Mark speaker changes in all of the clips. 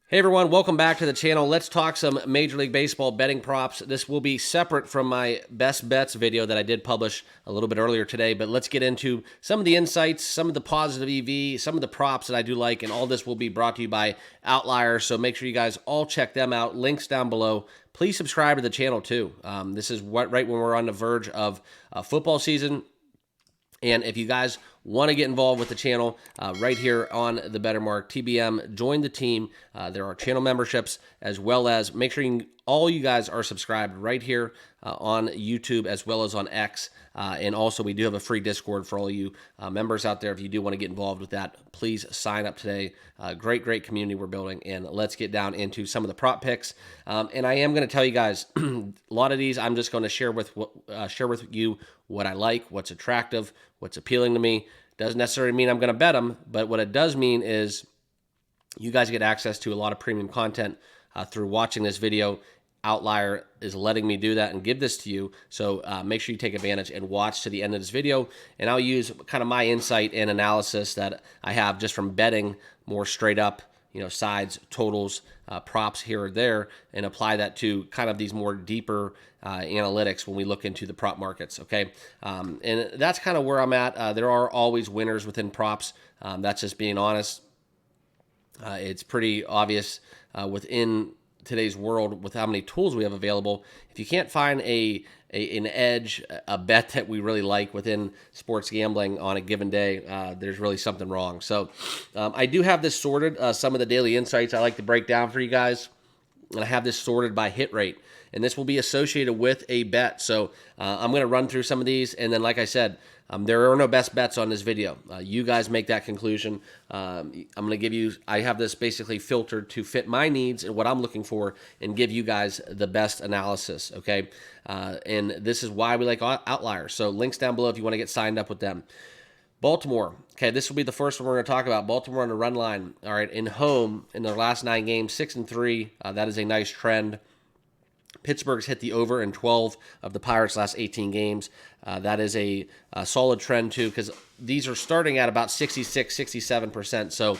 Speaker 1: Hey everyone, welcome back to the channel. Let's talk some Major League Baseball betting props. This will be separate from my best bets video that I did publish a little bit earlier today, but let's get into some of the insights, some of the positive EV, some of the props that I do like, and all this will be brought to you by Outlier, so make sure you guys all check them out. Links down below. Please subscribe to the channel too. This is right when we're on the verge of football season. And if you guys want to get involved with the channel, right here on the Better Mark TBM, join the team. There are channel memberships, as well as make sure all you guys are subscribed right here on YouTube as well as on X. And also, we do have a free Discord for all you members out there. If you do want to get involved with that, please sign up today. Great community we're building. And let's get down into some of the prop picks. And I am going to tell you guys, a lot of these I'm just going to share with you what I like, what's attractive, what's appealing to me. Doesn't necessarily mean I'm going to bet them, but what it does mean is you guys get access to a lot of premium content through watching this video. Outlier is letting me do that and give this to you, so make sure you take advantage and watch to the end of this video, and I'll use kind of my insight and analysis that I have just from betting more straight up, sides, totals, props here or there, and apply that to kind of these more deeper analytics when we look into the prop markets, okay? And that's kind of where I'm at. There are always winners within props. That's just being honest. It's pretty obvious within today's world with how many tools we have available. If you can't find an edge, a bet that we really like within sports gambling on a given day, there's really something wrong. So I do have this sorted, some of the daily insights I like to break down for you guys, and I have this sorted by hit rate, and this will be associated with a bet. So I'm going to run through some of these, and then like I said, there are no best bets on this video. You guys make that conclusion. I'm going to give you, I have this basically filtered to fit my needs and what I'm looking for and give you guys the best analysis, okay? And this is why we like Outliers. So links down below if you want to get signed up with them. Baltimore. Okay, this will be the first one we're going to talk about. Baltimore on the run line. All right, in home, in their last 9 games, 6-3. That is a nice trend. Pittsburgh's hit the over in 12 of the Pirates' last 18 games. That is a solid trend, too, because these are starting at about 66, 67%. So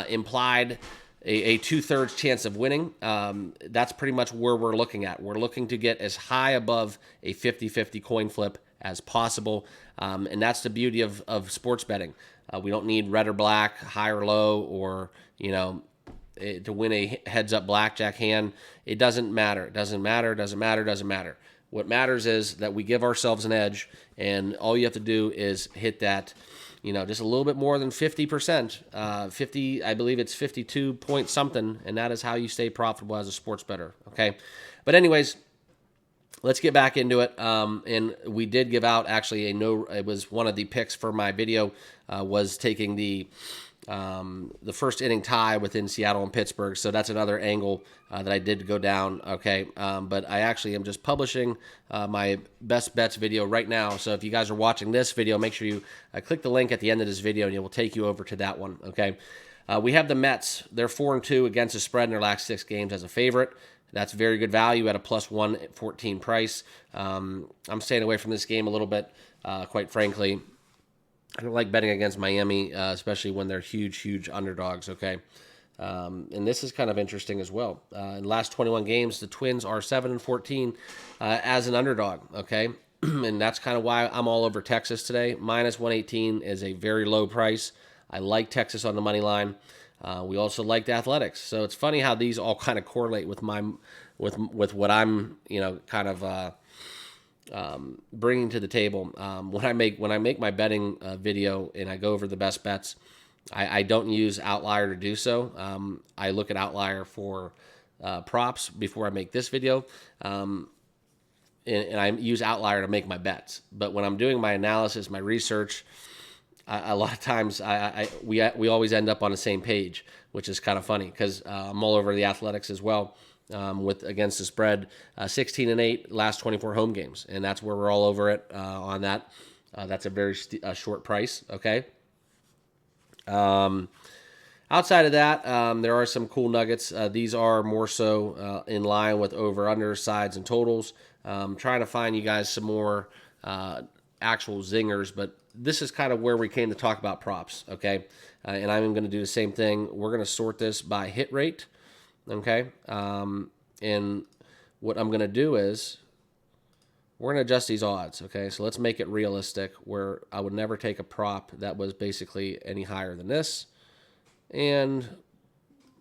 Speaker 1: implied a two-thirds chance of winning. That's pretty much where we're looking at. We're looking to get as high above a 50-50 coin flip as possible. And that's the beauty of sports betting. We don't need red or black, high or low, or, to win a heads-up blackjack hand. It doesn't matter. It doesn't matter. What matters is that we give ourselves an edge, and all you have to do is hit that, just a little bit more than 50%. 50, I believe it's 52 point something, and that is how you stay profitable as a sports bettor, okay? But anyways, let's get back into it. And we did give out actually it was one of the picks for my video, was taking the first inning tie within Seattle and Pittsburgh. So that's another angle that I did go down, okay? But I actually am just publishing my best bets video right now. So if you guys are watching this video, make sure you click the link at the end of this video and it will take you over to that one, okay? We have the Mets. They're 4-2 against the spread in their last 6 games as a favorite. That's very good value at a plus 114 price. I'm staying away from this game a little bit, quite frankly. I don't like betting against Miami, especially when they're huge underdogs, okay? And this is kind of interesting as well. In the last 21 games, the Twins are 7-14 as an underdog, okay? And that's kind of why I'm all over Texas today. Minus 118 is a very low price. I like Texas on the money line. We also like the Athletics. So it's funny how these all kind of correlate with with what I'm, kind of bringing to the table. When I make my betting video and I go over the best bets, I don't use Outlier to do so. I look at Outlier for props before I make this video, and I use Outlier to make my bets. But when I'm doing my analysis, my research, a lot of times we always end up on the same page, which is kind of funny because I'm all over the Athletics as well. With against the spread, 16-8 last 24 home games, and that's where we're all over it on that. That's a very short price, okay? Outside of that, there are some cool nuggets. These are more so in line with over-under sides and totals. Trying to find you guys some more actual zingers, but this is kind of where we came to talk about props, okay? And I'm going to do the same thing. We're going to sort this by hit rate. okay? And what I'm going to do is we're going to adjust these odds, okay? So let's make it realistic where I would never take a prop that was basically any higher than this. And,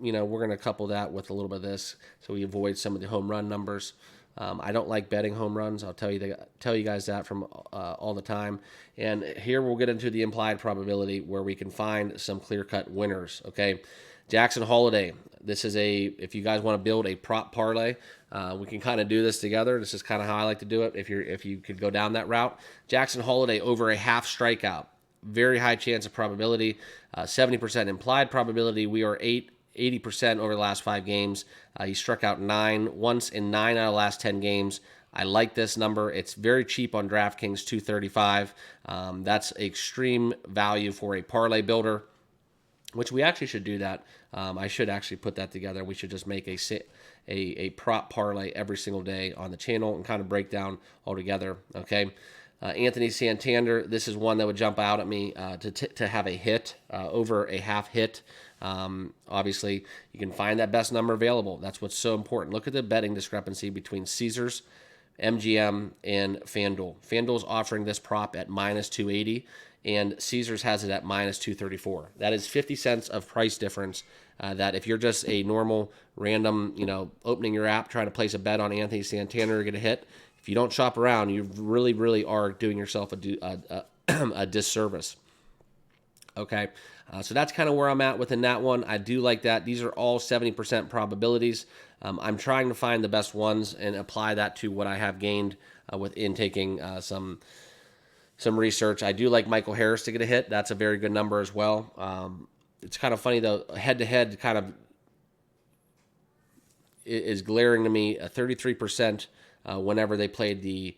Speaker 1: you know, we're going to couple that with a little bit of this so we avoid some of the home run numbers. I don't like betting home runs. I'll tell you guys that from all the time. And here we'll get into the implied probability where we can find some clear-cut winners, okay? Jackson Holiday. This is if you guys want to build a prop parlay, we can kind of do this together. This is kind of how I like to do it if you could go down that route. Jackson Holiday over a half strikeout. Very high chance of probability. 70% implied probability. We are 80% over the last 5 games. He struck out once in 9 out of the last 10 games. I like this number. It's very cheap on DraftKings, $235. That's extreme value for a parlay builder, which we actually should do that. I should actually put that together. We should just make a prop parlay every single day on the channel and kind of break down all together, okay? Anthony Santander, this is one that would jump out at me to have a hit, over a half hit. Obviously, you can find that best number available. That's what's so important. Look at the betting discrepancy between Caesars, MGM, and FanDuel. FanDuel's offering this prop at minus 280, and Caesars has it at minus 234. That is 50 cents of price difference. That if you're just a normal, random, opening your app, trying to place a bet on Anthony Santander or get a hit, if you don't shop around, you really, really are doing yourself a disservice. Okay, so that's kind of where I'm at within that one. I do like that. These are all 70% probabilities. I'm trying to find the best ones and apply that to what I have gained within taking some research. I do like Michael Harris to get a hit. That's a very good number as well. It's kind of funny, though. Head-to-head kind of is glaring to me. 33% whenever they played the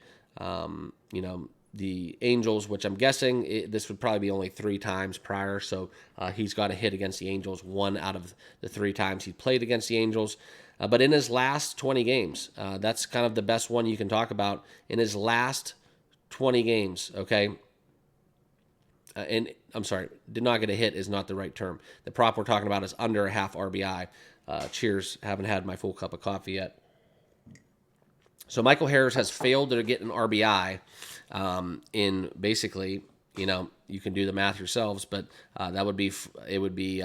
Speaker 1: Angels, which I'm guessing this would probably be only 3 times prior. So he's got a hit against the Angels 1 out of the 3 times he played against the Angels. But in his last 20 games, that's kind of the best one you can talk about. In his last 20 games, okay? And I'm sorry, did not get a hit is not the right term. The prop we're talking about is under a half RBI. Cheers, haven't had my full cup of coffee yet. So Michael Harris has failed to get an RBI in basically, you can do the math yourselves, but it would be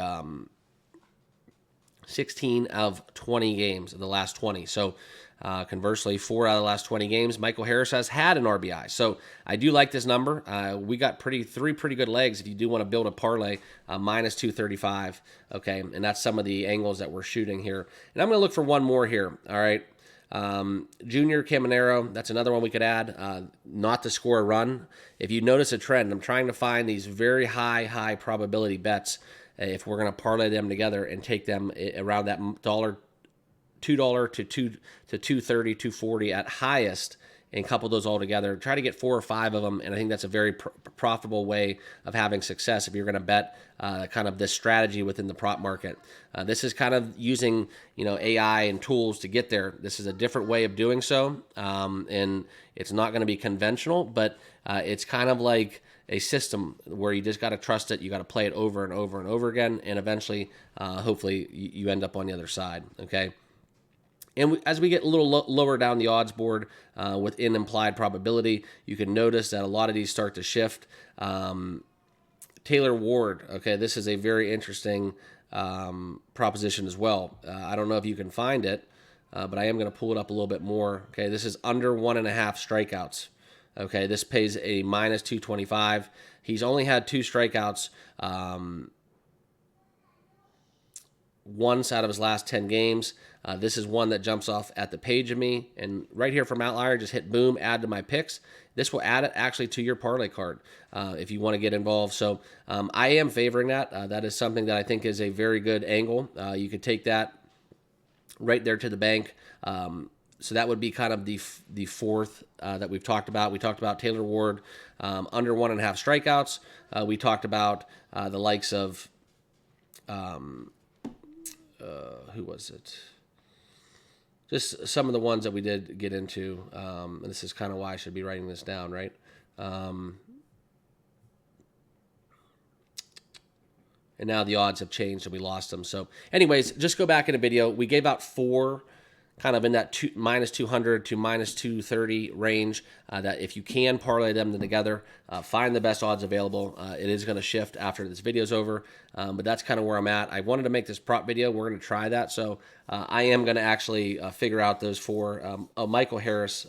Speaker 1: 16 of 20 games of the last 20. So conversely, 4 out of the last 20 games, Michael Harris has had an RBI. So I do like this number. We got 3 pretty good legs if you do want to build a parlay, minus 235. Okay, and that's some of the angles that we're shooting here. And I'm going to look for one more here. All right. Junior Caminero, that's another one we could add, not to score a run. If you notice a trend, I'm trying to find these very high probability bets if we're going to parlay them together and take them around that $2 to $2.30, $2.40 at highest, and couple those all together. Try to get 4 or 5 of them, and I think that's a very profitable way of having success if you're going to bet kind of this strategy within the prop market. This is kind of using AI and tools to get there. This is a different way of doing so, and it's not going to be conventional, but it's kind of like a system where you just got to trust it. You got to play it over and over and over again, and eventually, hopefully, you end up on the other side. Okay. And as we get a little lower down the odds board within implied probability, you can notice that a lot of these start to shift. Taylor Ward, okay, this is a very interesting proposition as well. I don't know if you can find it, but I am going to pull it up a little bit more. Okay, this is under 1.5 strikeouts. Okay, this pays a minus 225. He's only had 2 strikeouts once out of his last 10 games. This is one that jumps off at the page of me. And right here from Outlier, just hit boom, add to my picks. This will add it actually to your parlay card if you want to get involved. So I am favoring that. That is something that I think is a very good angle. You could take that right there to the bank. So that would be kind of the fourth that we've talked about. We talked about Taylor Ward under 1.5 strikeouts. We talked about the likes of who was it? Just some of the ones that we did get into, and this is kind of why I should be writing this down, right? and now the odds have changed and we lost them. So anyways, just go back in a video. We gave out 4 kind of in that minus 200 to minus 230 range, that if you can parlay them together, find the best odds available. It is going to shift after this video is over, but that's kind of where I'm at. I wanted to make this prop video. We're going to try that. So I am going to actually figure out those 4. Michael Harris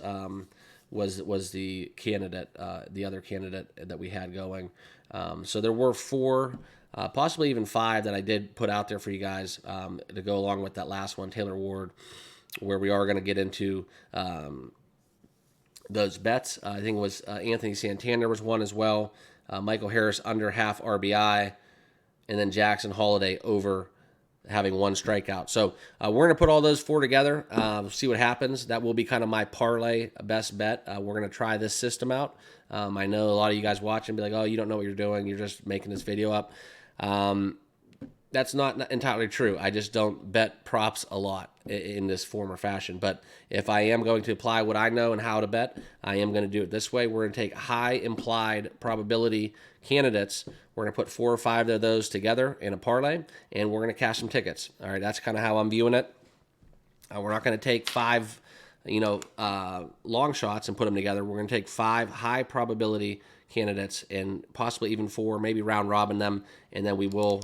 Speaker 1: was the candidate, the other candidate that we had going. So there were 4, possibly even 5 that I did put out there for you guys to go along with that last one, Taylor Ward, where we are going to get into those bets. I think it was Anthony Santander was one as well. Michael Harris under half RBI, and then Jackson Holiday over having 1 strikeout. So we're going to put all those 4 together, see what happens. That will be kind of my parlay best bet. We're going to try this system out. I know a lot of you guys watching be like, oh, you don't know what you're doing. You're just making this video up. That's not entirely true. I just don't bet props a lot in this form or fashion. But if I am going to apply what I know and how to bet, I am going to do it this way. We're going to take high implied probability candidates. We're going to put 4 or 5 of those together in a parlay, and we're going to cash some tickets. All right, that's kind of how I'm viewing it. We're not going to take 5, long shots and put them together. We're going to take 5 high probability candidates and possibly even 4, maybe round robin them, and then we will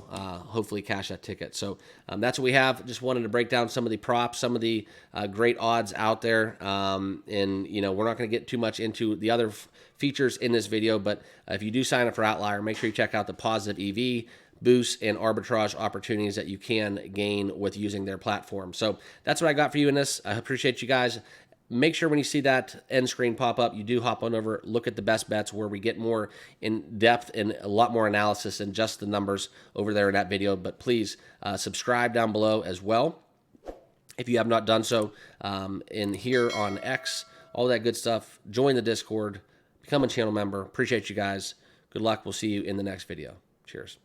Speaker 1: hopefully cash that ticket. So that's what we have. Just wanted to break down some of the props, some of the great odds out there, and we're not going to get too much into the other features in this video, but if you do sign up for Outlier, make sure you check out the positive EV boosts and arbitrage opportunities that you can gain with using their platform. So that's what I got for you in this. I appreciate you guys. Make sure when you see that end screen pop up, you do hop on over, look at the best bets where we get more in depth and a lot more analysis than just the numbers over there in that video. But please subscribe down below as well if you have not done so. In here on X, all that good stuff. Join the Discord, become a channel member. Appreciate you guys. Good luck. We'll see you in the next video. Cheers.